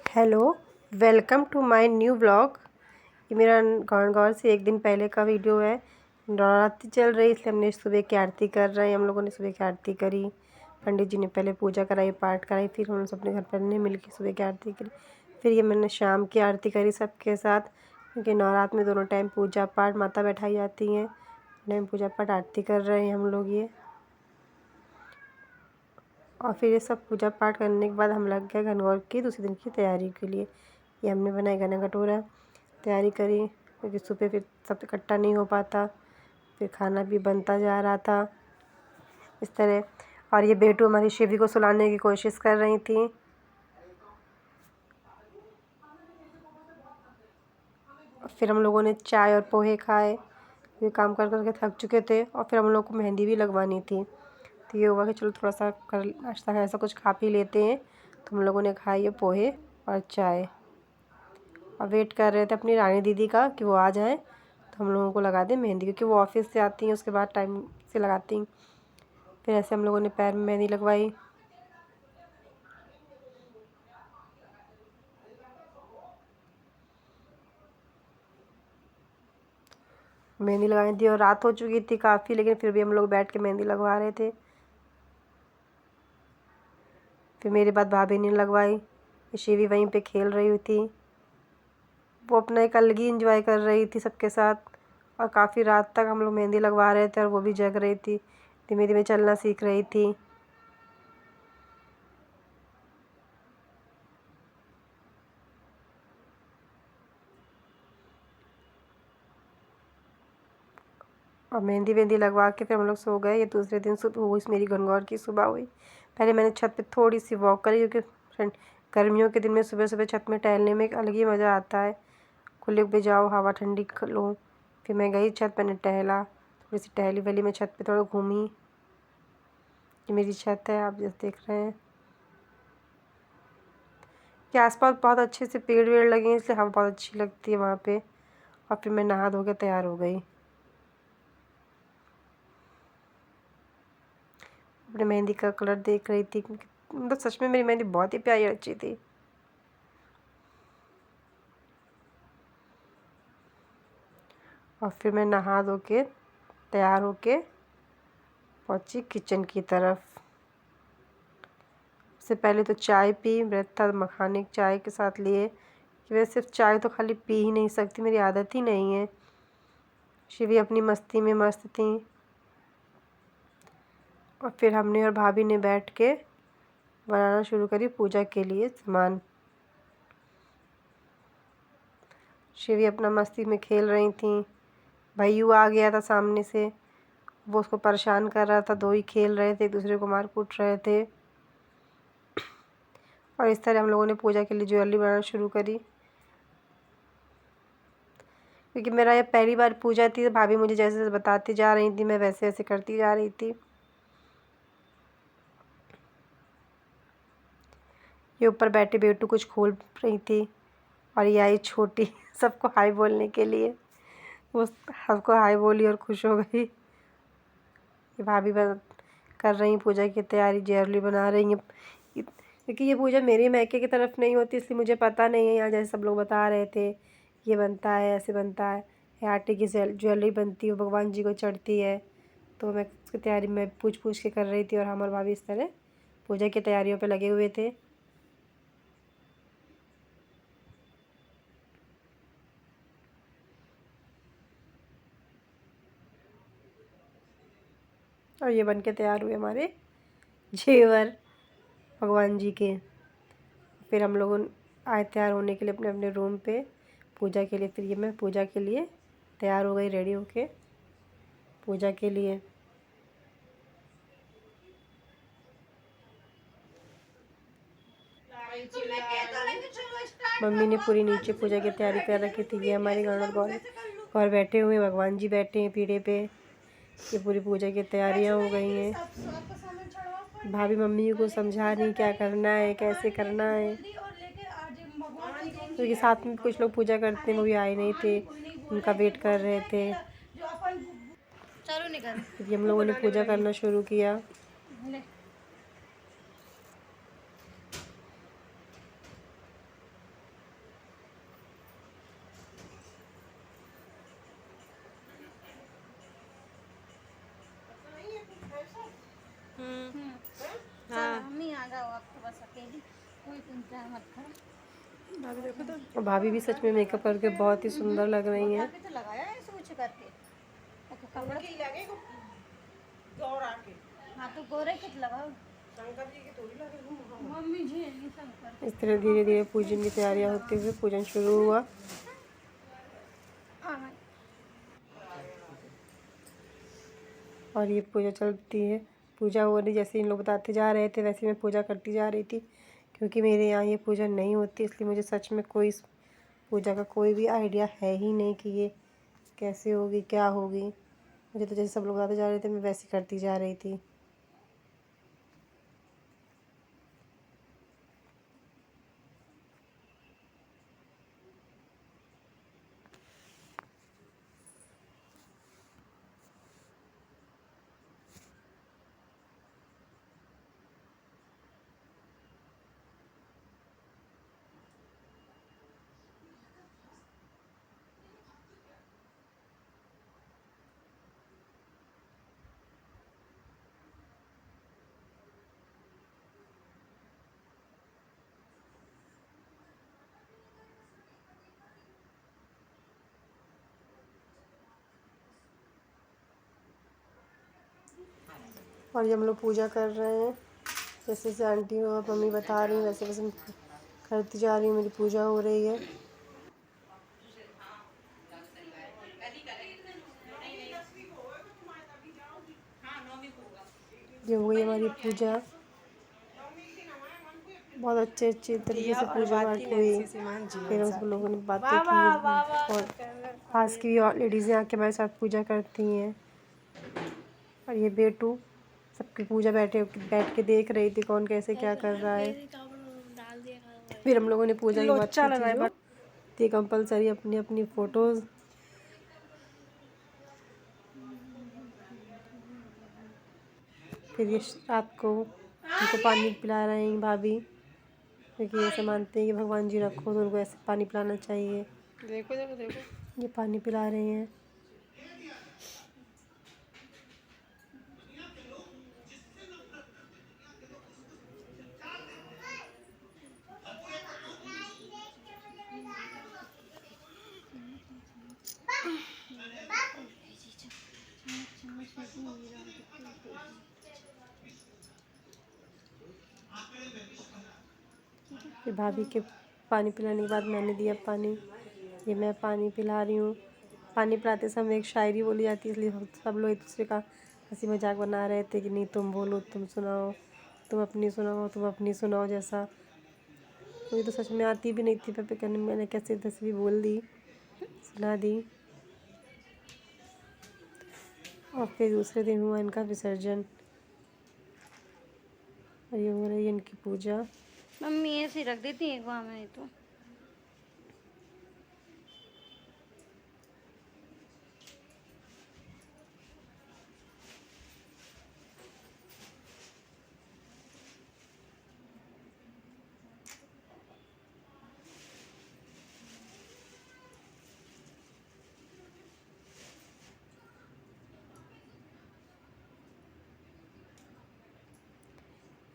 Hello, welcome to my new vlog. ये मेरा गौर से एक दिन पहले का वीडियो है। नवरात्रि चल रही इसलिए हमने सुबह की आरती कर रहे हैं। हम लोगों ने सुबह की आरती करी, पंडित जी ने पहले पूजा कराई, पाठ कराई, फिर हम सब अपने घर पर ने मिल के सुबह की आरती करी। फिर ये मैंने शाम की आरती करी सबके साथ, क्योंकि नवरात्र में दोनों टाइम पूजा पाठ माता बैठाई जाती हैं। टाइम पूजा पाठ आरती कर रहे हैं हम लोग ये। और फिर ये सब पूजा पाठ करने के बाद हम लग गए गणगौर की दूसरे दिन की तैयारी के लिए। ये हमने बनाई गन्ना कटोरा, तैयारी करी, क्योंकि सुबह फिर सब इकट्ठा नहीं हो पाता, फिर खाना भी बनता जा रहा था इस तरह। और ये बेटू हमारी शिवी को सुलाने की कोशिश कर रही थी। फिर हम लोगों ने चाय और पोहे खाए, ये काम कर कर के थक चुके थे। और फिर हम लोग को मेहंदी भी लगवानी थी, तो ये हुआ कि चलो थोड़ा सा कर नाश्ता ऐसा कुछ खा पी लेते हैं। तो हम लोगों ने खाई ये पोहे और चाय, और वेट कर रहे थे अपनी रानी दीदी का कि वो आ जाएं तो हम लोगों को लगा दें मेहंदी, क्योंकि वो ऑफिस से आती हैं उसके बाद टाइम से लगाती हैं। फिर ऐसे हम लोगों ने पैर में मेहंदी लगवाई। मेहंदी लगाई थी और रात हो चुकी थी काफ़ी, लेकिन फिर भी हम लोग बैठ के मेहंदी लगवा रहे थे। फिर मेरे बाद भाभी ने लगवाई। शिवी वहीं पे खेल रही थी, वो अपना एक अलग ही इंजॉय कर रही थी सबके साथ। और काफ़ी रात तक हम लोग मेहंदी लगवा रहे थे और वो भी जग रही थी, धीमे धीमे चलना सीख रही थी। और मेहंदी वेंदी लगवा के फिर हम लोग सो गए। ये दूसरे दिन सुबह हुई, मेरी गणगौर की सुबह हुई। पहले मैंने छत पे थोड़ी सी वॉक करी, क्योंकि गर्मियों के दिन में सुबह सुबह छत में टहलने में एक अलग ही मज़ा आता है। खुले पे जाओ, हवा ठंडी लो। फिर मैं गई छत पे, टहला, थोड़ी सी टहली वहली, मैं छत पे थोड़ा घूमी। ये मेरी छत है, आप जैसे देख रहे हैं कि आसपास बहुत अच्छे से पेड़ वेड़ लगे हैं, इसलिए हवा बहुत अच्छी लगती है वहाँ पे। और फिर मैं नहा धो के तैयार हो गई। अपने मेहंदी का कलर देख रही थी, मतलब सच में मेरी मेहंदी बहुत ही प्यारी अच्छी थी। और फिर मैं नहा धो के तैयार होके पहुंची किचन की तरफ। उससे पहले तो चाय पी, व्रत था मखाने चाय के साथ लिए, कि वैसे सिर्फ चाय तो खाली पी ही नहीं सकती, मेरी आदत ही नहीं है। शिवी अपनी मस्ती में मस्त थी। और फिर हमने और भाभी ने बैठ के बनाना शुरू करी पूजा के लिए सामान। शिवी अपना मस्ती में खेल रही थी। भैयू आ गया था सामने से, वो उसको परेशान कर रहा था, दो ही खेल रहे थे, एक दूसरे को मार कूट रहे थे। और इस तरह हम लोगों ने पूजा के लिए ज्वेलरी बनाना शुरू करी। क्योंकि मेरा ये पहली बार पूजा थी, तो भाभी मुझे जैसे जैसे बताती जा रही थी मैं वैसे वैसे करती जा रही थी। ये ऊपर बैठे बेटू कुछ खोल रही थी, और ये आई छोटी सबको हाय बोलने के लिए। वो सबको हाय बोली और खुश हो गई। ये भाभी कर रही पूजा की तैयारी, ज्वेलरी बना रही हैं। क्योंकि ये पूजा मेरे मायके की तरफ नहीं होती, इसलिए मुझे पता नहीं है। यहाँ जैसे सब लोग बता रहे थे, ये बनता है, ऐसे बनता है, ये आटे की ज्वेलरी बनती है, वो भगवान जी को चढ़ती है। तो मैं उसकी तैयारी में पूछ पूछ के कर रही थी, और हम और भाभी इस तरह पूजा की तैयारियों पे लगे हुए थे। और ये बन के तैयार हुए हमारे जेवर भगवान जी के। फिर हम लोग आए तैयार होने के लिए अपने अपने रूम पे पूजा के लिए। फिर ये मैं पूजा के लिए तैयार हो गई, रेडी होके पूजा के लिए। मम्मी ने पूरी नीचे पूजा की तैयारी कर रखी थी। ये हमारे गौर गौर बैठे हुए, भगवान जी बैठे हैं पीढ़े पे। ये पूरी पूजा की तैयारियां हो गई हैं। भाभी मम्मी को समझा रही क्या करना है, कैसे करना है, क्योंकि साथ में कुछ लोग पूजा करते हैं, वो भी आए नहीं थे, उनका वेट कर रहे थे। फिर हम लोगों ने पूजा करना शुरू किया। भाभी देखो तो, भाभी भी सच में मेकअप करके बहुत ही सुंदर लग रही हैं। इस तरह धीरे धीरे पूजन की तैयारियां होते हुए पूजन शुरू हुआ। और ये पूजा चलती है, पूजा हो रही, जैसे इन लोग बताते जा रहे थे वैसे मैं पूजा करती जा रही थी। क्योंकि मेरे यहाँ ये पूजा नहीं होती, इसलिए मुझे सच में कोई पूजा का कोई भी आइडिया है ही नहीं कि ये कैसे होगी, क्या होगी। मुझे तो जैसे सब लोग बताते जा रहे थे मैं वैसे करती जा रही थी। और ये हम लोग पूजा कर रहे हैं, जैसे जैसे आंटी और मम्मी बता रही हैं वैसे वैसे मैं करती जा रही हूँ। मेरी पूजा हो रही है। ये हो गई हमारी पूजा, बहुत अच्छे तरीके से पूजा पाठ हुई। फिर हम सब लोगों ने बातें की और पास की भी और लेडीज़ें आके हमारे साथ पूजा करती हैं। और ये बेटू सबकी पूजा बैठ के देख रही थी कौन कैसे क्या कर रहा है। फिर हम लोगों ने पूजा की बात की थी कंपलसरी अपनी अपनी फ़ोटोज़। फिर ये रात को उनको पानी पिला रहे हैं भाभी, क्योंकि ऐसे मानते हैं कि भगवान जी रखो तो उनको ऐसे पानी पिलाना चाहिए। देखो देखो देखो, ये पानी पिला रहे हैं। फिर भाभी के पानी पिलाने के बाद मैंने दिया पानी। ये मैं पानी पिला रही हूँ। पानी पिलाते समय एक शायरी बोली जाती है, इसलिए सब लोग एक दूसरे का हंसी मजाक बना रहे थे कि नहीं तुम बोलो, तुम सुनाओ, तुम अपनी सुनाओ, तुम अपनी सुनाओ जैसा। मुझे तो सच में आती भी नहीं थी, पापा कहने मैंने कैसे तस्वीर बोल दी, सुना दी। और फिर दूसरे दिन हुआ इनका विसर्जन और ये हो रही है इनकी पूजा। मम्मी ऐसे रख देती है एक बार में तो।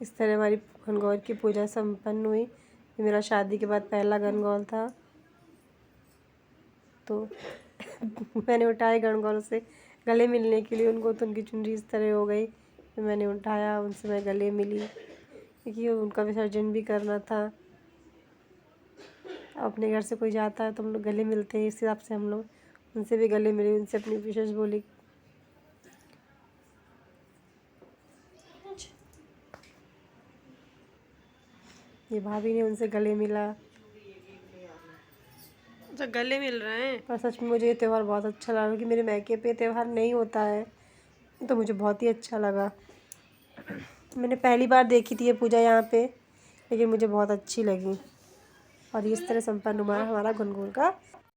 इस तरह हमारी गणगौर की पूजा संपन्न हुई। ये मेरा शादी के बाद पहला गणगौर था। तो मैंने उठाए गणगौर से गले मिलने के लिए उनको, तो उनकी चुनरी इस तरह हो गई। तो मैंने उठाया, उनसे मैं गले मिली क्योंकि उनका विसर्जन भी करना था। अपने घर से कोई जाता है तो हम लोग गले मिलते हैं, इस हिसाब से हम लोग उनसे भी गले मिले, उनसे अपनी विशेष बोली। ये भाभी ने उनसे गले मिला। तो गले मिल रहे हैं। पर सच में मुझे ये त्यौहार बहुत अच्छा लगा कि मेरे मायके पे त्यौहार नहीं होता है, तो मुझे बहुत ही अच्छा लगा। मैंने पहली बार देखी थी ये पूजा यहाँ पे, लेकिन मुझे बहुत अच्छी लगी। और इस तरह संपन्न हुआ हमारा गणगौर का